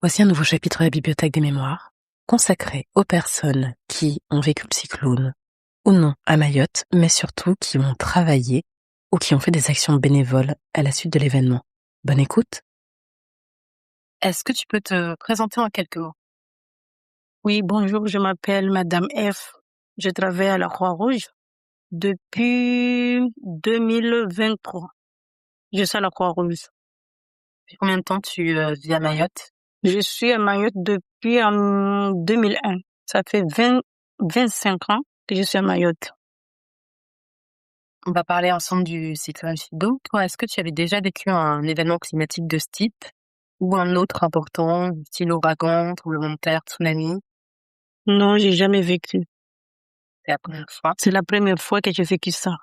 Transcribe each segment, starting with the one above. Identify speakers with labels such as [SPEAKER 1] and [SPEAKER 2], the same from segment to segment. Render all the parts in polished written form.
[SPEAKER 1] Voici un nouveau chapitre de la Bibliothèque des mémoires, consacré aux personnes qui ont vécu le cyclone, ou non à Mayotte, mais surtout qui ont travaillé ou qui ont fait des actions bénévoles à la suite de l'événement. Bonne écoute. Est-ce que tu peux te présenter en quelques mots?
[SPEAKER 2] Oui, bonjour, je m'appelle Madame F. Je travaille à la Croix-Rouge depuis 2023. Je suis à la Croix-Rouge.
[SPEAKER 1] Depuis combien de temps tu vis à Mayotte?
[SPEAKER 2] Je suis à Mayotte depuis 2001. Ça fait 25 ans que je suis à Mayotte.
[SPEAKER 1] On va parler ensemble du cyclone Chido. Toi, est-ce que tu avais déjà vécu un événement climatique de ce type ou un autre important, style ouragan, tremblement de terre, tsunami?
[SPEAKER 2] Non, j'ai jamais vécu.
[SPEAKER 1] C'est la première fois.
[SPEAKER 2] C'est la première fois que j'ai vécu ça.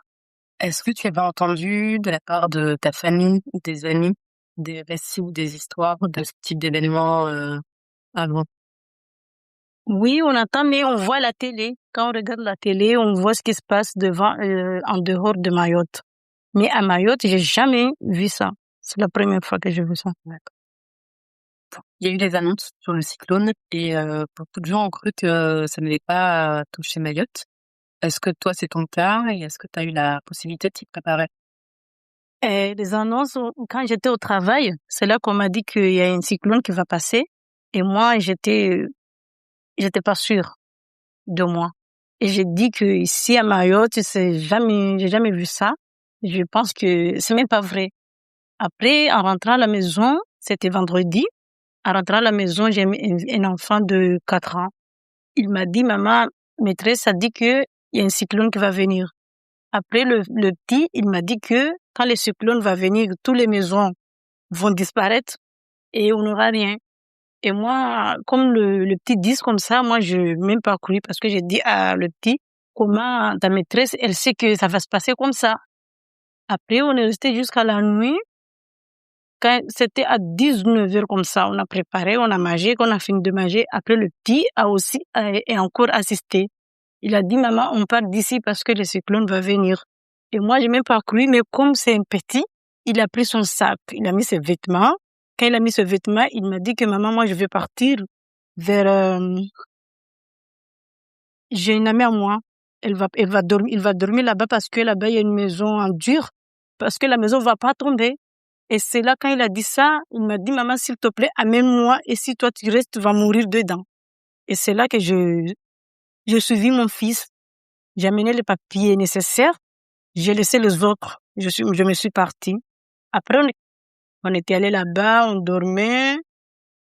[SPEAKER 1] Est-ce que tu avais entendu de la part de ta famille ou des amis des récits ou des histoires de ce type d'événement avant?
[SPEAKER 2] Oui, on entend, mais on voit la télé. Quand on regarde la télé, on voit ce qui se passe en dehors de Mayotte. Mais à Mayotte, j'ai jamais vu ça. C'est la première fois que j'ai vu ça.
[SPEAKER 1] Il y a eu des annonces sur le cyclone et beaucoup de gens ont cru que ça n'allait pas toucher Mayotte. Est-ce que toi, c'est ton cas et est-ce que tu as eu la possibilité de t'y préparer?
[SPEAKER 2] Les annonces, quand j'étais au travail, c'est là qu'on m'a dit qu'il y a un cyclone qui va passer. Et moi, j'étais pas sûre de moi. Et j'ai dit que ici à Mayotte, j'ai jamais vu ça. Je pense que c'est même pas vrai. Après, en rentrant à la maison, c'était vendredi. En rentrant à la maison, j'ai un enfant de 4 ans. Il m'a dit, maman, maîtresse a dit que il y a un cyclone qui va venir. Après, le petit, il m'a dit que quand le cyclone va venir, toutes les maisons vont disparaître et on n'aura rien. Et moi, comme le petit dit comme ça, moi, je n'ai même pas cru parce que j'ai dit à le petit, comment ta maîtresse, elle sait que ça va se passer comme ça. Après, on est resté jusqu'à la nuit. Quand c'était à 19h comme ça, on a préparé, on a mangé, quand on a fini de manger. Après, le petit a aussi est encore assisté. Il a dit, maman, on part d'ici parce que le cyclone va venir. Et moi, j'ai même pas cru, mais comme c'est un petit, il a pris son sac, il a mis ses vêtements. Quand il a mis ses vêtements, il m'a dit que maman, moi, je vais partir vers, j'ai une amie à moi. Il va dormir là-bas parce que là-bas, il y a une maison en dur, parce que la maison va pas tomber. Et c'est là, quand il a dit ça, il m'a dit, maman, s'il te plaît, amène-moi, et si toi tu restes, tu vas mourir dedans. Et c'est là que j'ai suivi mon fils. J'ai amené les papiers nécessaires. J'ai laissé les autres. Je me suis partie. Après, on était allé là-bas, on dormait.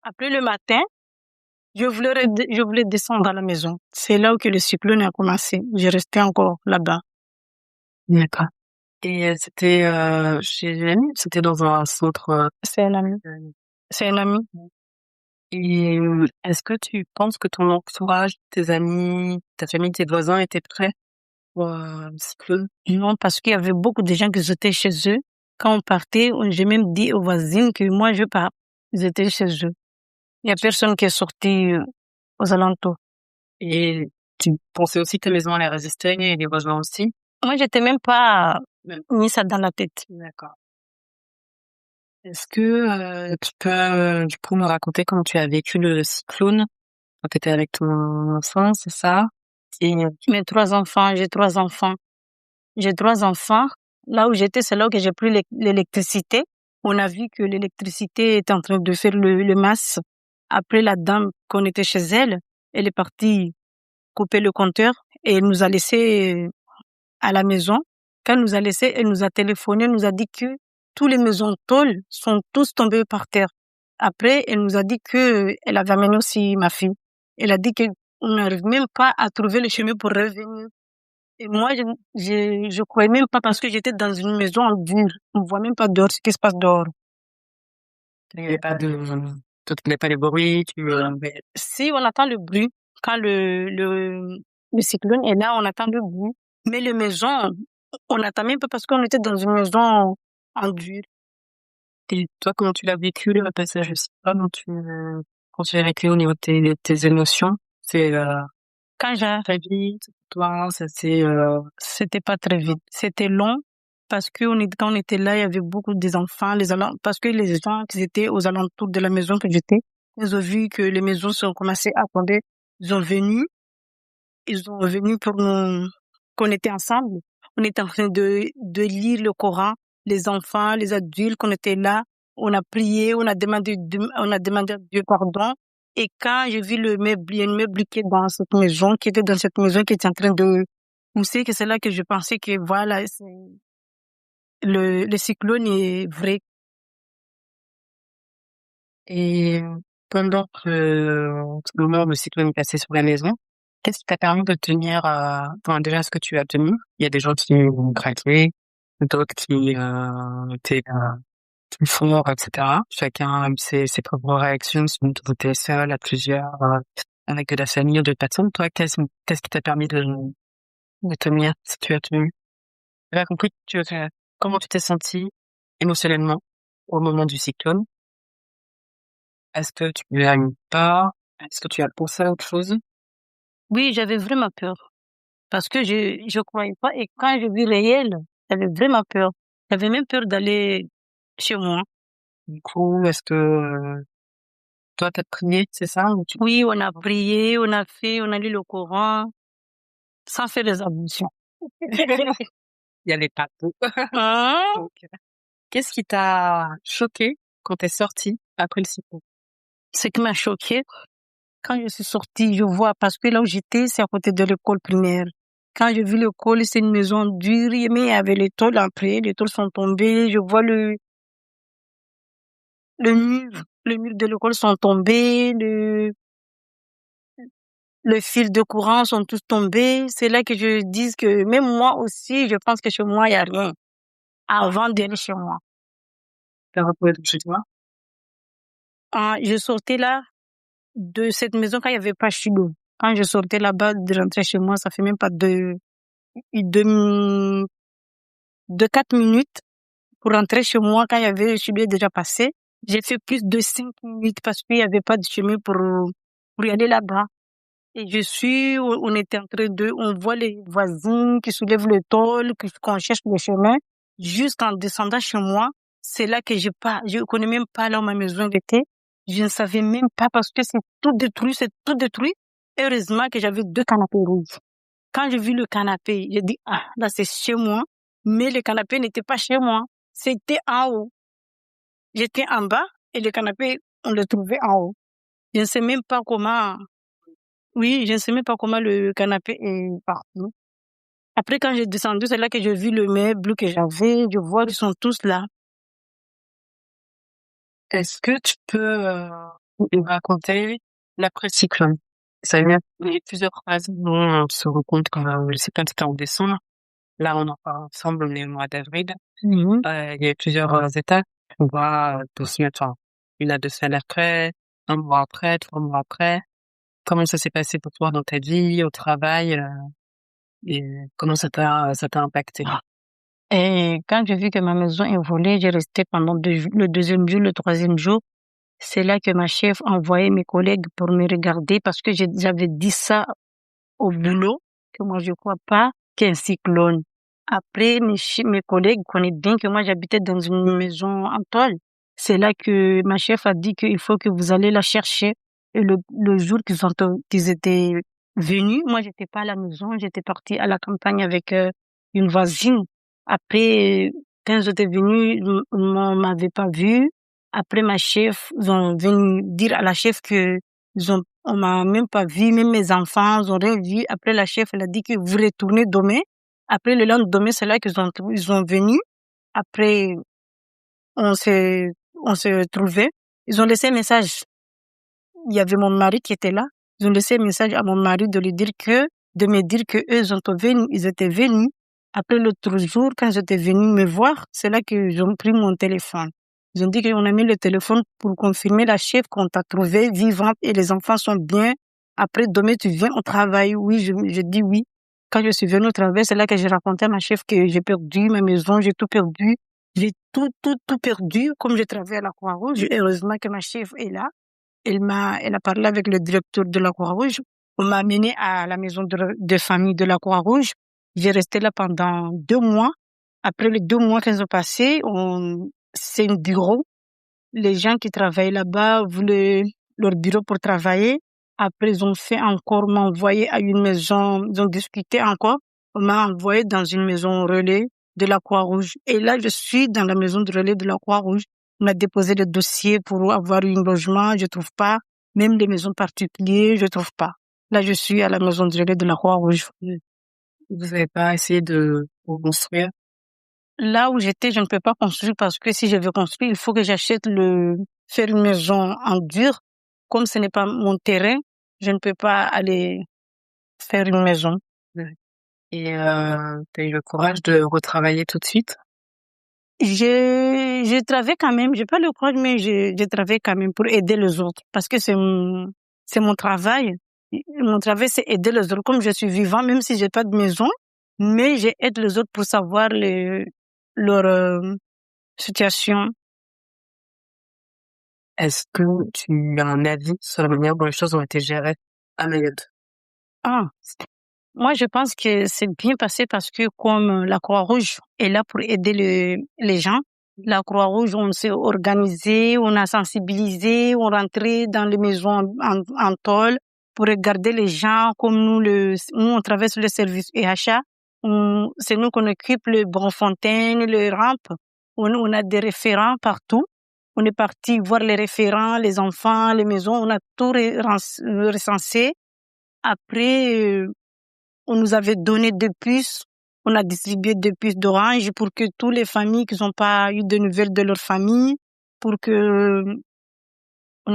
[SPEAKER 2] Après, le matin, je voulais descendre à la maison. C'est là où que le cyclone a commencé. J'ai resté encore là-bas.
[SPEAKER 1] D'accord. Et c'était chez une amie? C'était dans un centre?
[SPEAKER 2] C'est un ami. C'est un ami.
[SPEAKER 1] Et est-ce que tu penses que ton entourage, tes amis, ta famille, tes voisins étaient prêts pour le cyclone?
[SPEAKER 2] Non, parce qu'il y avait beaucoup de gens qui étaient chez eux. Quand on partait, j'ai même dit aux voisines que moi, je pars. Ils étaient chez eux. Il y a personne qui est sorti aux alentours.
[SPEAKER 1] Et tu pensais aussi que ta maison allait résister et les voisins aussi?
[SPEAKER 2] Moi, j'étais même pas mis ça dans la tête.
[SPEAKER 1] D'accord. Est-ce que tu peux du coup me raconter comment tu as vécu le cyclone quand tu étais avec ton enfant, c'est ça? Et
[SPEAKER 2] Mes 3 enfants, j'ai 3 enfants. J'ai 3 enfants. Là où j'étais, c'est là où que j'ai pris l'électricité. On a vu que l'électricité était en train de faire le masse. Après, la dame qu'on était chez elle, elle est partie couper le compteur et elle nous a laissé à la maison. Quand elle nous a laissé, elle nous a téléphoné, elle nous a dit que tous les maisons tôles sont tous tombées par terre. Après, elle nous a dit que elle avait amené aussi ma fille. Elle a dit que on n'arrive même pas à trouver le chemin pour revenir. Et moi, je croyais même pas parce que j'étais dans une maison en dur. On voit même pas dehors ce qui se passe dehors.
[SPEAKER 1] il n'y avait pas de, tu n'entendais pas les bruits,
[SPEAKER 2] Si, on attend le bruit. Quand le cyclone est là, on attend le bruit. Mais les maisons, on n'attend même pas parce qu'on était dans une maison en dur.
[SPEAKER 1] Et toi, comment tu l'as vécu, le passage? Je sais pas, quand tu l'as vécu au niveau de tes émotions, c'est
[SPEAKER 2] Quand
[SPEAKER 1] très vite, toi,
[SPEAKER 2] c'était pas très vite. C'était long parce que quand on était là, il y avait beaucoup des enfants, parce que les gens qui étaient aux alentours de la maison que j'étais, Ils ont vu que les maisons sont commencées à tomber. Ils ont venu pour nous, qu'on était ensemble. On était en train de lire le Coran, les enfants, les adultes, qu'on était là. On a prié, on a demandé à Dieu pardon. Et quand j'ai vu le meuble, il y a une meuble qui est dans cette maison, qui était dans cette maison, qui était en train de pousser, que c'est là que je pensais que voilà, le cyclone est vrai.
[SPEAKER 1] Et pendant ce moment où le cyclone est passé sur la maison, qu'est-ce qui t'a permis de tenir, enfin, déjà, est-ce que tu as tenu? Il y a des gens qui ont craqué, d'autres qui étaient plus forts, etc. Chacun a eu ses propres réactions, si tu étais seul, à plusieurs, avec de la famille ou d'autres personnes. Toi, qu'est-ce qui t'a permis de tenir, si tu as tenu? J'ai compris que comment tu t'es senti émotionnellement au moment du cyclone? Est-ce que tu as eu peur? Est-ce que tu as pensé à autre chose?
[SPEAKER 2] Oui, j'avais vraiment peur. Parce que je croyais pas. Et quand j'ai vu réel, j'avais vraiment peur. J'avais même peur d'aller chez moi.
[SPEAKER 1] Du coup, est-ce que toi, t'as prié, c'est ça?
[SPEAKER 2] Oui, on a prié, on a lu le Coran, sans faire des ablutions.
[SPEAKER 1] Il y avait pas tout.
[SPEAKER 2] Hein?
[SPEAKER 1] Donc, qu'est-ce qui t'a choqué quand t'es sortie après le cyclone?
[SPEAKER 2] Ce qui m'a choqué, quand je suis sortie, je vois, parce que là où j'étais, c'est à côté de l'école primaire. Quand j'ai vu l'école, c'est une maison dure, mais il y avait les tôles après, les tôles sont tombées, je vois le mur de l'école sont tombés, le fil de courant sont tous tombés. C'est là que je dis que même moi aussi, je pense que chez moi, il y a rien. Avant d'aller chez moi.
[SPEAKER 1] T'as retrouvé tout chez toi?
[SPEAKER 2] Je sortais là de cette maison quand il y avait pas Chilo. Quand je sortais là-bas, de rentrer chez moi, ça fait même pas de 4 minutes pour rentrer chez moi quand il y avait le Chilo déjà passé. J'ai fait plus de 5 minutes parce qu'il y avait pas de chemin pour y aller là-bas. Et on était en train on voit les voisins qui soulèvent le tôle, qu'on cherche le chemin. Jusqu'en descendant chez moi, c'est là que je connais même pas là où ma maison était. Je ne savais même pas parce que c'est tout détruit. Heureusement que j'avais 2 canapés rouges. Quand j'ai vu le canapé, j'ai dit, ah, là c'est chez moi. Mais le canapé n'était pas chez moi. C'était en haut. J'étais en bas et le canapé, on le trouvait en haut. Je ne sais même pas comment. Oui, je ne sais même pas comment le canapé est parti. Après, quand j'ai descendu, c'est là que j'ai vu le meuble que j'avais. Je vois qu'ils sont tous là.
[SPEAKER 1] Est-ce que tu peux nous raconter l'après-cyclone? Il y a plusieurs phases dont on se rend compte quand le cyclone c'était en décembre. Là, on en parle ensemble, on est au mois d'avril.
[SPEAKER 2] Mhm.
[SPEAKER 1] Il y a plusieurs étapes. On voit enfin, 1 à 2 semaines après, 1 mois après, 3 mois après. Comment ça s'est passé pour toi dans ta vie, au travail, et comment ça t'a impacté?
[SPEAKER 2] Et quand j'ai vu que ma maison est volée, j'ai resté pendant le deuxième jour, le troisième jour. C'est là que ma chef envoyait mes collègues pour me regarder parce que j'avais dit ça au boulot, que moi je crois pas qu'il y ait un cyclone. Après, mes collègues connaissent bien que moi j'habitais dans une maison en tôle. C'est là que ma chef a dit qu'il faut que vous allez la chercher. Et le jour qu'ils étaient venus, moi j'étais pas à la maison, j'étais partie à la campagne avec une voisine. Après, quand ils étaient venus, on m'avait pas vue. Après, ma chef, ils ont venu dire à la chef que on m'a même pas vu, même mes enfants, ils ont rien vu. Après, la chef, elle a dit que vous retournez demain. Après, le lendemain, c'est là ils ont venu. Après, on s'est trouvés. Ils ont laissé un message. Il y avait mon mari qui était là. Ils ont laissé un message à mon mari de me dire que eux, ils étaient venus. Après l'autre jour, quand j'étais venue me voir, c'est là qu'ils ont pris mon téléphone. Ils ont dit qu'on a mis le téléphone pour confirmer la chef qu'on t'a trouvée vivante et les enfants sont bien. Après, demain, tu viens au travail. Oui, je dis oui. Quand je suis venue au travail, c'est là que j'ai raconté à ma chef que j'ai perdu ma maison, j'ai tout perdu. J'ai tout perdu. Comme je travaille à la Croix-Rouge, heureusement que ma chef est là. Elle a parlé avec le directeur de la Croix-Rouge. On m'a amené à la maison de famille de la Croix-Rouge. J'ai resté là pendant 2 mois. Après les 2 mois qu'ils ont passés, c'est un bureau. Les gens qui travaillent là-bas voulaient leur bureau pour travailler. Après, ils ont fait encore m'envoyer à une maison, ils ont discuté encore. On m'a envoyé dans une maison relais de la Croix-Rouge. Et là, je suis dans la maison de relais de la Croix-Rouge. On a déposé le dossier pour avoir un logement, je trouve pas. Même les maisons particulières, je trouve pas. Là, je suis à la maison de relais de la Croix-Rouge.
[SPEAKER 1] Vous n'avez pas essayé de construire?
[SPEAKER 2] Là où j'étais, je ne peux pas construire parce que si je veux construire, il faut que faire une maison en dur. Comme ce n'est pas mon terrain, je ne peux pas aller faire une maison.
[SPEAKER 1] Et t'as eu le courage de retravailler tout de suite?
[SPEAKER 2] Je travaille quand même, j'ai pas le courage, mais je travaille quand même pour aider les autres parce que c'est mon travail. Mon travail, c'est aider les autres. Comme je suis vivant, même si j'ai pas de maison, mais j'aide les autres pour savoir leur situation.
[SPEAKER 1] Est-ce que tu as un avis sur la manière dont les choses ont été gérées à Mayotte?
[SPEAKER 2] Ah, moi, je pense que c'est bien passé parce que comme la Croix-Rouge est là pour aider les gens, la Croix-Rouge, on s'est organisé, on a sensibilisé, on rentrait dans les maisons en tôle pour regarder les gens comme nous, on traverse le service EHA. C'est nous qu'on occupe le Bonfontaine, le Rampe. On a des référents partout. On est parti voir les référents, les enfants, les maisons. On a tout recensé. Après, on nous avait donné des puces. On a distribué des puces d'orange pour que toutes les familles qui n'ont pas eu de nouvelles de leur famille, on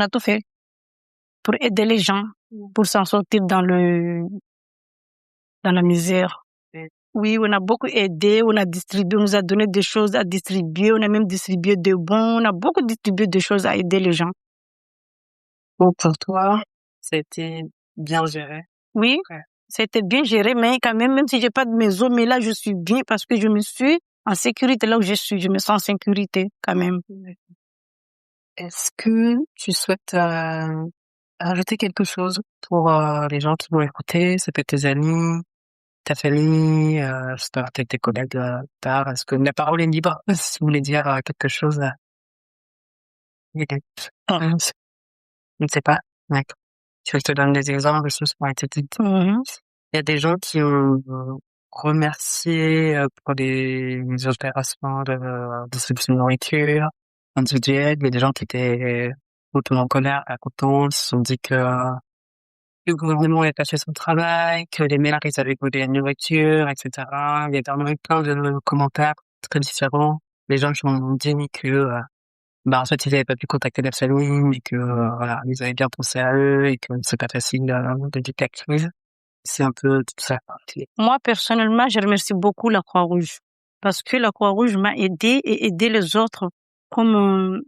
[SPEAKER 2] a tout fait pour aider les gens, pour s'en sortir dans la misère. Oui, on a beaucoup aidé, on nous a donné des choses à distribuer, on a même distribué des bons, on a beaucoup distribué des choses à aider les gens.
[SPEAKER 1] Bon, pour toi, c'était bien géré?
[SPEAKER 2] Oui, c'était bien géré, mais quand même si j'ai pas de maison, mais là, je suis bien parce que je me suis en sécurité là où je suis. Je me sens en sécurité quand même.
[SPEAKER 1] Est-ce que tu souhaites rajouter quelque chose pour les gens qui vont écouter? Ça peut être tes amis, ta famille, peut-être tes collègues tard. Est-ce que la parole est libre si vous voulez dire quelque chose? Je ne sais pas. D'accord. Tu veux que je te donne des exemples de choses qui ont été dites? Il y a des gens qui ont remercié pour les opérations de distribution de nourriture individuelle. Il y a des gens qui étaient hautement en colère, pas contents, ils se sont dit que le gouvernement avait pas fait son travail, que les maires, ils avaient volé la nourriture, etc. Il y a vraiment eu plein de commentaires très différents. Les gens qui m'ont dit que en fait, ils avaient pas pu contacter la famille, mais que voilà, ils avaient bien pensé à eux et que c'est pas facile de lutter avec la crise. C'est un peu tout ça.
[SPEAKER 2] Moi, personnellement, je remercie beaucoup la Croix-Rouge parce que la Croix-Rouge m'a aidé et aidé les autres. Comme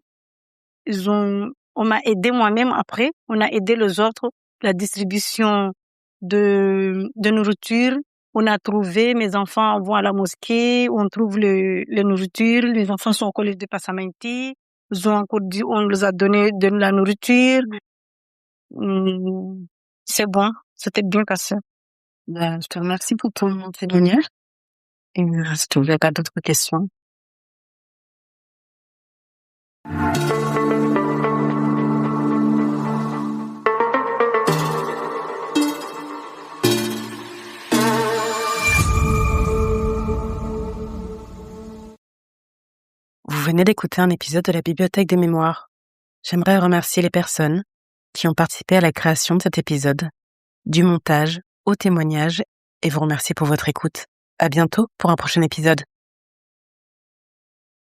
[SPEAKER 2] on m'a aidé moi-même après, on a aidé les autres, la distribution de nourriture. On a trouvé, mes enfants vont à la mosquée, on trouve les nourritures, les enfants sont au collège de Passamanti, ils ont encore dit, on leur a donné de la nourriture. C'est bon, c'était bien passé.
[SPEAKER 1] Je te remercie pour ton témoignage. Et si tu n'avais pas d'autres questions. Vous venez d'écouter un épisode de la Bibliothèque des Mémoires. J'aimerais remercier les personnes qui ont participé à la création de cet épisode, du montage au témoignage, et vous remercier pour votre écoute. À bientôt pour un prochain épisode.